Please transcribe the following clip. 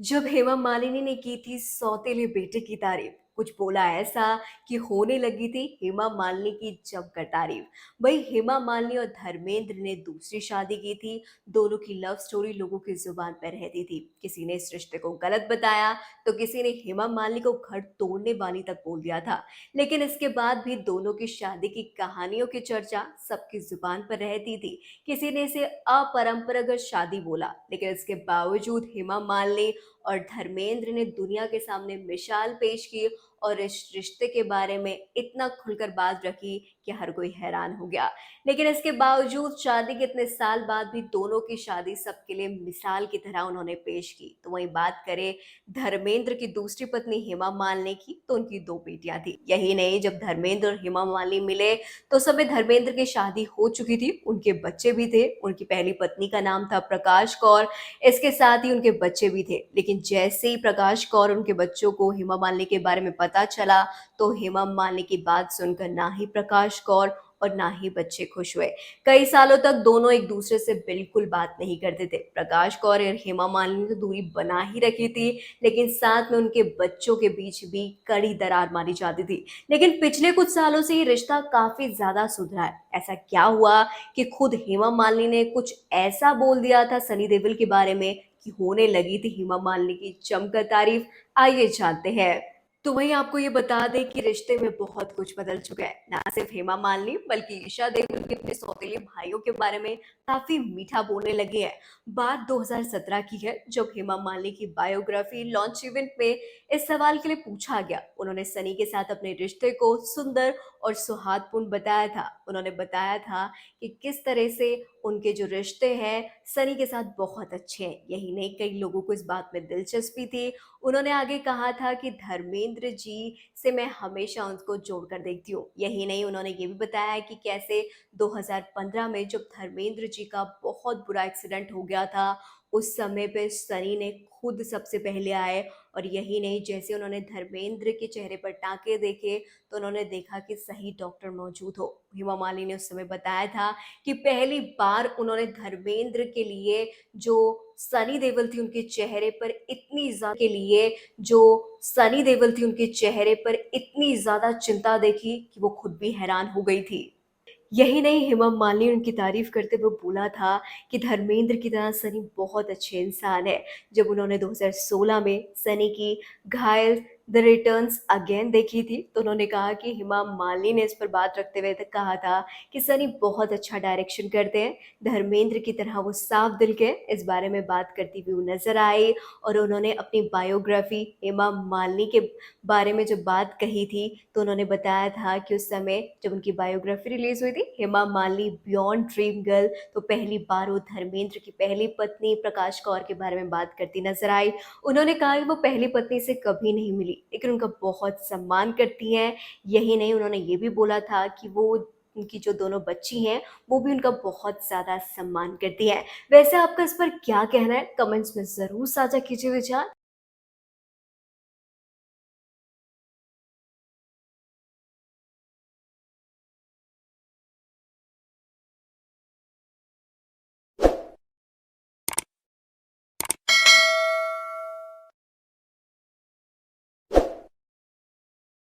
जब हेमा मालिनी ने की थी सौतेले बेटे की तारीफ, कुछ बोला ऐसा कि होने लगी थी हेमा मालिनी की जमकर तारीफ। वही हेमा मालिनी और धर्मेंद्र ने दूसरी शादी की थी। दोनों की लव स्टोरी लोगों की जुबान पर रहती थी। किसी ने इस रिश्ते को गलत बताया, तो किसी ने हेमा मालिनी को घर तोड़ने वाली तक बोल दिया था। लेकिन इसके बाद भी दोनों की शादी की कहानियों की चर्चा सबकी जुबान पर रहती थी। किसी ने इसे अपरंपरागत शादी बोला, लेकिन इसके बावजूद हेमा मालिनी और धर्मेंद्र ने दुनिया के सामने मिसाल पेश की और इस रिश्ते के बारे में इतना खुलकर बात रखी कि हर कोई हैरान हो गया। लेकिन इसके बावजूद शादी के इतने साल बाद भी दोनों की शादी सबके लिए मिसाल की तरह उन्होंने पेश की। तो वहीं बात करें धर्मेंद्र की दूसरी पत्नी हेमा मालिनी की, तो उनकी दो बेटियां थी। यही नहीं, जब धर्मेंद्र और हेमा मालिनी मिले तो उस समय धर्मेंद्र की शादी हो चुकी थी, उनके बच्चे भी थे। उनकी पहली पत्नी का नाम था प्रकाश कौर। इसके साथ ही उनके बच्चे भी थे। लेकिन जैसे ही प्रकाश कौर और उनके बच्चों को हेमा मालिनी के बारे में पता चला, तो हेमा मालिनी की बात सुनकर ना ही प्रकाश कौर और ना ही बच्चे खुश हुए। कई सालों तक दोनों एक दूसरे से बिल्कुल बात नहीं करते थे। प्रकाश कौर और हेमा मालिनी ने तो दूरी बना ही रखी थी, लेकिन साथ में उनके बच्चों के बीच भी कड़ी दरार मानी जाती थी। लेकिन पिछले कुछ सालों से ये रिश्ता काफी ज्यादा सुधरा है। ऐसा क्या हुआ कि खुद हेमा मालिनी ने कुछ ऐसा बोल दिया था सनी देओल के बारे में कि होने लगी थी हेमा मालिनी की जमकर तारीफ। आइए जानते हैं। तो वहीं आपको ये बता दें कि रिश्ते में बहुत कुछ बदल चुका है। ना सिर्फ हेमा मालिनी बल्कि ईशा देओल भी अपने सौतेले भाइयों के बारे में काफी मीठा बोलने लगे हैं। बात 2017 की है, जब हेमा मालिनी की बायोग्राफी लॉन्च इवेंट में इस सवाल के लिए पूछा गया। उन्होंने सनी के साथ अपने रिश्ते को सुंदर और सौहार्दपूर्ण बताया था। उन्होंने बताया था कि किस तरह से उनके जो रिश्ते हैं सनी के साथ बहुत अच्छे हैं। यही नहीं, कई लोगों को इस बात में दिलचस्पी थी। उन्होंने आगे कहा था कि धर्मेंद्र जी से मैं हमेशा उनको जोड़कर देखती हूँ। यही नहीं, उन्होंने ये भी बताया कि कैसे 2015 में जब धर्मेंद्र जी का बहुत बुरा एक्सीडेंट हो गया था, उस समय पे सनी ने खुद सबसे पहले आए। और यही नहीं, जैसे उन्होंने धर्मेंद्र के चेहरे पर टांके देखे, तो उन्होंने देखा कि सही डॉक्टर मौजूद हो। हेमा मालिनी ने उस समय बताया था कि पहली बार उन्होंने धर्मेंद्र के लिए जो सनी देओल थी उनके चेहरे पर इतनी ज्यादा के लिए जो सनी देओल थी उनके चेहरे पर इतनी ज्यादा चिंता देखी कि वो खुद भी हैरान हो गई थी। यही नहीं, हेमा मालिनी ने उनकी तारीफ करते हुए बोला था कि धर्मेंद्र की तरह सनी बहुत अच्छे इंसान है। जब उन्होंने 2016 में सनी की घायल द रिटर्न्स अगेन देखी थी, तो उन्होंने कहा कि हेमा मालिनी ने इस पर बात रखते हुए तक कहा था कि सनी बहुत अच्छा डायरेक्शन करते हैं। धर्मेंद्र की तरह वो साफ दिल के इस बारे में बात करती हुई वो नजर आई। और उन्होंने अपनी बायोग्राफी हेमा मालिनी के बारे में जब बात कही थी, तो उन्होंने बताया था कि उस समय जब उनकी बायोग्राफी रिलीज हुई थी Hema Malini beyond dream girl, तो पहली बार वो धर्मेंद्र की पहली पत्नी प्रकाश कौर के बारे में बात करती नजर आई। उन्होंने कहा कि वो पहली पत्नी से कभी नहीं मिली, लेकिन उनका बहुत सम्मान करती हैं। यही नहीं, उन्होंने ये भी बोला था कि वो उनकी जो दोनों बच्ची हैं वो भी उनका बहुत ज्यादा सम्मान करती हैं। वैसे आपका इस पर क्या कहना है? कमेंट्स में जरूर साझा कीजिए विचार।